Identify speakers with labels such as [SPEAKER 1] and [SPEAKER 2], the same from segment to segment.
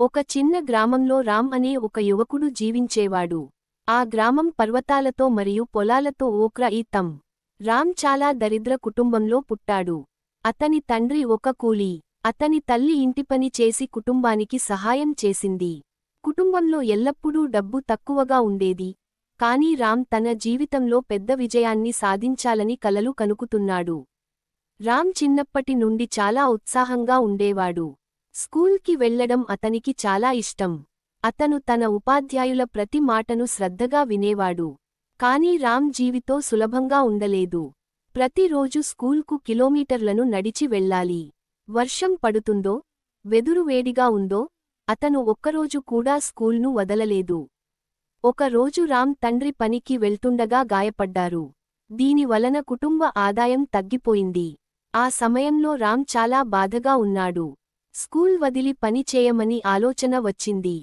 [SPEAKER 1] ఒక చిన్న గ్రామంలో రామ్ అనే ఒక యువకుడు జీవించేవాడు. ఆ గ్రామం పర్వతాలతో మరియు పొలాలతో ఓక్రయితం. రామ్ చాలా దరిద్ర కుటుంబంలో పుట్టాడు. అతని తండ్రి ఒక కూలీ. అతని తల్లి ఇంటిపని చేసి కుటుంబానికి సహాయం చేసింది. కుటుంబంలో ఎల్లప్పుడూ డబ్బు తక్కువగా ఉండేది. కానీ రామ్ తన జీవితంలో పెద్ద విజయాన్ని సాధించాలని కలలు కనుకుతున్నాడు. రామ్ చిన్నప్పటి నుండి చాలా ఉత్సాహంగా ఉండేవాడు. స్కూల్కి వెళ్లడం అతనికి చాలా ఇష్టం. అతను తన ఉపాధ్యాయుల ప్రతి మాటను శ్రద్ధగా వినేవాడు. కానీ రామ్ జీవితో సులభంగా ఉండలేదు. ప్రతిరోజు స్కూల్కు కిలోమీటర్లను నడిచి వెళ్ళాలి. వర్షం పడుతుందో, వెదురు వేడిగా ఉందో, అతను ఒక్కరోజు కూడా స్కూల్ను వదలలేదు. ఒక రోజు రామ్ తండ్రి పనికి వెళ్తుండగా గాయపడ్డారు. దీని వలన కుటుంబ ఆదాయం తగ్గిపోయింది. ఆ సమయంలో రామ్ చాలా బాధగా ఉన్నాడు. స్కూల్ వదిలి పని చేయమని ఆలోచన వచ్చింది.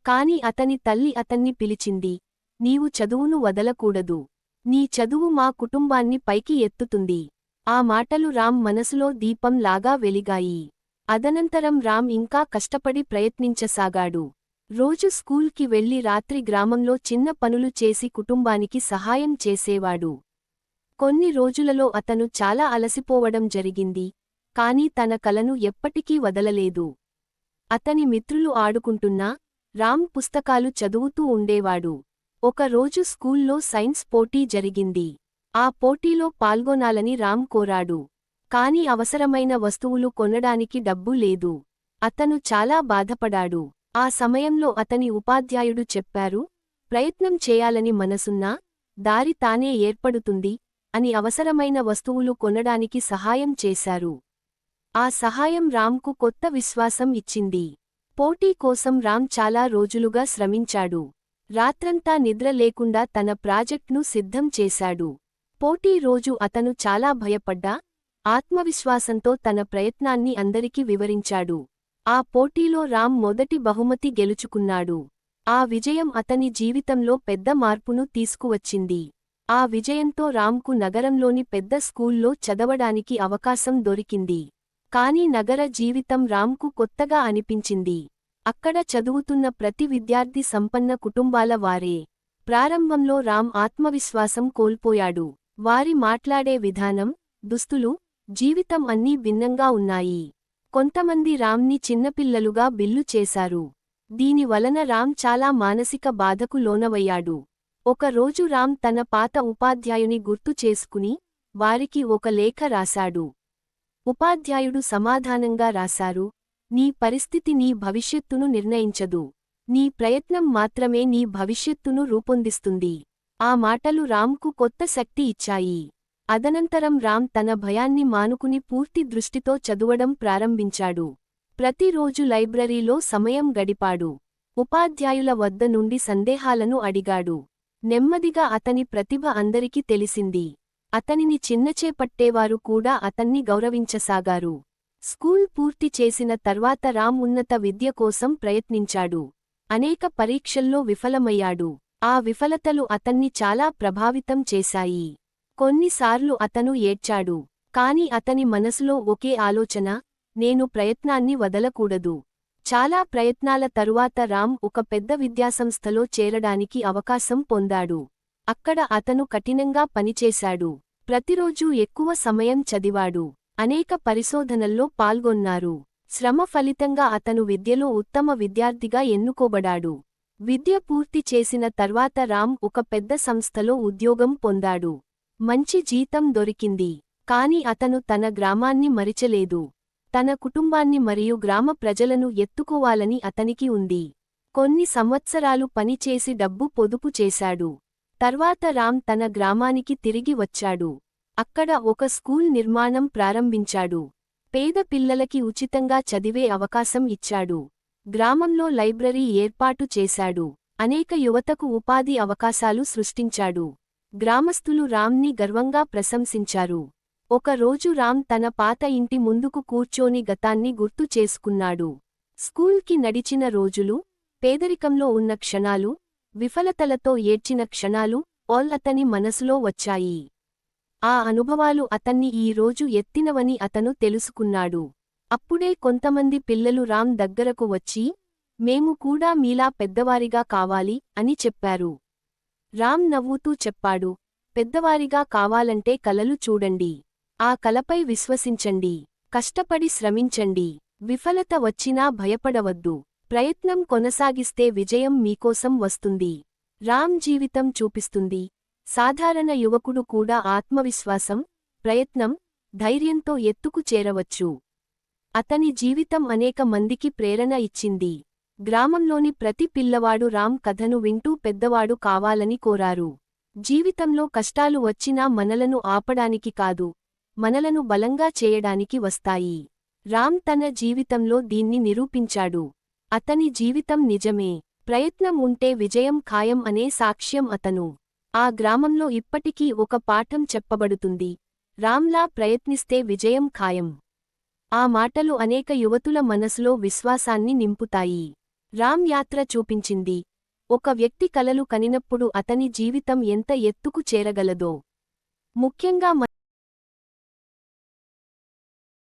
[SPEAKER 1] కాని అతని తల్లి అతన్ని పిలిచింది. నీవు చదువును వదలకూడదు. నీ చదువు మా కుటుంబాన్ని పైకి ఎత్తుతుంది. ఆ మాటలు రామ్ మనసులో దీపం లాగా వెలిగాయి. అదనంతరం రామ్ ఇంకా కష్టపడి ప్రయత్నించసాగాడు. రోజు స్కూల్కి వెళ్లి రాత్రి గ్రామంలో చిన్న పనులు చేసి కుటుంబానికి సహాయం చేసేవాడు. కొన్ని రోజులలో అతను చాలా అలసిపోవడం జరిగింది. కాని తన కలను ఎప్పటికీ వదలలేదు. అతని మిత్రులు ఆడుకుంటున్నా, రామ్ పుస్తకాలు చదువుతూ ఉండేవాడు. ఒక రోజు స్కూల్లో సైన్స్ పోటీ జరిగింది. ఆ పోటీలో పాల్గొనాలని రామ్ కోరాడు. కాని అవసరమైన వస్తువులు కొనడానికి డబ్బు లేదు. అతను చాలా బాధపడాడు. ఆ సమయంలో అతని ఉపాధ్యాయుడు చెప్పారు, ప్రయత్నం చేయాలని మనసున్నా, దారి తానే ఏర్పడుతుంది అని అవసరమైన వస్తువులు కొనడానికి సహాయం చేశారు. ఆ సహాయం రామ్కు కొత్త విశ్వాసం ఇచ్చింది. పోటీ కోసం రామ్ చాలా రోజులుగా శ్రమించాడు. రాత్రంతా నిద్ర లేకుండా తన ప్రాజెక్ట్ను సిద్ధం చేశాడు. పోటీ రోజు అతను చాలా భయపడ్డా, ఆత్మవిశ్వాసంతో తన ప్రయత్నాన్ని అందరికి వివరించాడు. ఆ పోటీలో రామ్ మొదటి బహుమతి గెలుచుకున్నాడు. ఆ విజయం అతని జీవితంలో పెద్ద మార్పును తీసుకువచ్చింది. ఆ విజయంతో రామ్కు నగరంలోని పెద్ద స్కూల్లో చదవడానికి అవకాశం దొరికింది. కాని నగర జీవితం రామ్కు కొత్తగా అనిపించింది. అక్కడ చదువుతున్న ప్రతి విద్యార్థి సంపన్న కుటుంబాల వారే. ప్రారంభంలో రామ్ ఆత్మవిశ్వాసం కోల్పోయాడు. వారి మాట్లాడే విధానం, దుస్తులు, జీవితం అన్నీ భిన్నంగా ఉన్నాయి. కొంతమంది రామ్ని చిన్నపిల్లలుగా బిల్లు చేశారు. దీని వలన రామ్ చాలా మానసిక బాధకు లోనవయ్యాడు. ఒక రోజు రామ్ తన పాత ఉపాధ్యాయుని గుర్తు చేసుకుని, వారికి ఒక లేఖ రాశాడు. ఉపాధ్యాయుడు సమాధానంగా రాశారు, నీ పరిస్థితి నీ భవిష్యత్తును నిర్ణయించదు. నీ ప్రయత్నం మాత్రమే నీ భవిష్యత్తును రూపొందిస్తుంది. ఆ మాటలు రామ్కు కొత్త శక్తి ఇచ్చాయి. అదనంతరం రామ్ తన భయాన్ని మానుకుని పూర్తి దృష్టితో చదవడం ప్రారంభించాడు. ప్రతిరోజు లైబ్రరీలో సమయం గడిపాడు. ఉపాధ్యాయుల వద్ద నుండి సందేహాలను అడిగాడు. నెమ్మదిగా అతని ప్రతిభ అందరికీ తెలిసింది. అతనిని చిన్నచేపట్టేవారు కూడా అతన్ని గౌరవించసాగారు. స్కూల్ పూర్తి చేసిన తర్వాత రామ్ ఉన్నత విద్య కోసం ప్రయత్నించాడు. అనేక పరీక్షల్లో విఫలమయ్యాడు. ఆ విఫలతలు అతన్ని చాలా ప్రభావితం చేశాయి. కొన్నిసార్లు అతను ఏడ్చాడు. కాని అతని మనసులో ఒకే ఆలోచన, నేను ప్రయత్నాన్ని వదలకూడదు. చాలా ప్రయత్నాల తరువాత రామ్ ఒక పెద్ద విద్యాసంస్థలో చేరడానికి అవకాశం పొందాడు. అక్కడ అతను కఠినంగా పనిచేశాడు. ప్రతిరోజూ ఎక్కువ సమయం చదివాడు. అనేక పరిశోధనల్లో పాల్గొన్నారు. శ్రమ ఫలితంగా అతను విద్యలో ఉత్తమ విద్యార్థిగా ఎన్నుకోబడాడు. విద్య పూర్తి చేసిన తర్వాత రామ్ ఒక పెద్ద సంస్థలో ఉద్యోగం పొందాడు. మంచి జీతం దొరికింది. కాని అతను తన గ్రామాన్ని మరిచలేదు. తన కుటుంబాన్ని మరియు గ్రామ ప్రజలను ఎత్తుకోవాలని అతనికి ఉంది. కొన్ని సంవత్సరాలు పనిచేసి డబ్బు పొదుపు చేశాడు. తర్వాత రామ్ తన గ్రామానికి తిరిగి వచ్చాడు. అక్కడ ఒక స్కూల్ నిర్మాణం ప్రారంభించాడు. పేద పిల్లలకి ఉచితంగా చదివే అవకాశం ఇచ్చాడు. గ్రామంలో లైబ్రరీ ఏర్పాటు చేశాడు. అనేక యువతకు ఉపాధి అవకాశాలు సృష్టించాడు. గ్రామస్తులు రామ్ని గర్వంగా ప్రశంసించారు. ఒక రోజు రామ్ తన పాత ఇంటి ముందుకు కూర్చోని గతాన్ని గుర్తు చేసుకున్నాడు. స్కూల్కి నడిచిన రోజులు, పేదరికంలో ఉన్న క్షణాలు, విఫలతలతో ఏడ్చిన క్షణాలు అతని మనసులో వచ్చాయి. ఆ అనుభవాలు అతన్ని ఈ రోజు ఎత్తినవని అతను తెలుసుకున్నాడు. అప్పుడే కొంతమంది పిల్లలు రామ్ దగ్గరకు వచ్చి, మేము కూడా మీలా పెద్దవారిగా కావాలి అని చెప్పారు. రామ్ నవ్వుతూ చెప్పాడు, పెద్దవారిగా కావాలంటే కలలు చూడండి. ఆ కలపై విశ్వసించండి. కష్టపడి శ్రమించండి. విఫలత వచ్చినా భయపడవద్దు. ప్రయత్నం కొనసాగిస్తే విజయం మీకోసం వస్తుంది. రామ్ జీవితం చూపిస్తుంది, సాధారణ యువకుడు కూడా ఆత్మవిశ్వాసం, ప్రయత్నం, ధైర్యంతో ఎత్తుకు చేరవచ్చు. అతని జీవితం అనేక మందికి ప్రేరణ ఇచ్చింది. గ్రామంలోని ప్రతి పిల్లవాడు రామ్ కథను వింటూ పెద్దవాడు కావాలని కోరారు. జీవితంలో కష్టాలు వచ్చినా మనలను ఆపడానికి కాదు, మనలను బలంగా చేయడానికి వస్తాయి. రామ్ తన జీవితంలో దీన్ని నిరూపించాడు. అతని జీవితం నిజమే. ప్రయత్నం ఉంటే విజయం ఖాయం అనే సాక్ష్యం అతను. ఆ గ్రామంలో ఇప్పటికీ ఒక పాఠం చెప్పబడుతుంది, రామ్లా ప్రయత్నిస్తే విజయం ఖాయం. ఆ మాటలు అనేక యువతుల మనసులో విశ్వాసాన్ని నింపుతాయి. రామ్ యాత్ర చూపించింది, ఒక వ్యక్తి కలలు కనినప్పుడు అతని జీవితం ఎంత ఎత్తుకు చేరగలదో. ముఖ్యంగా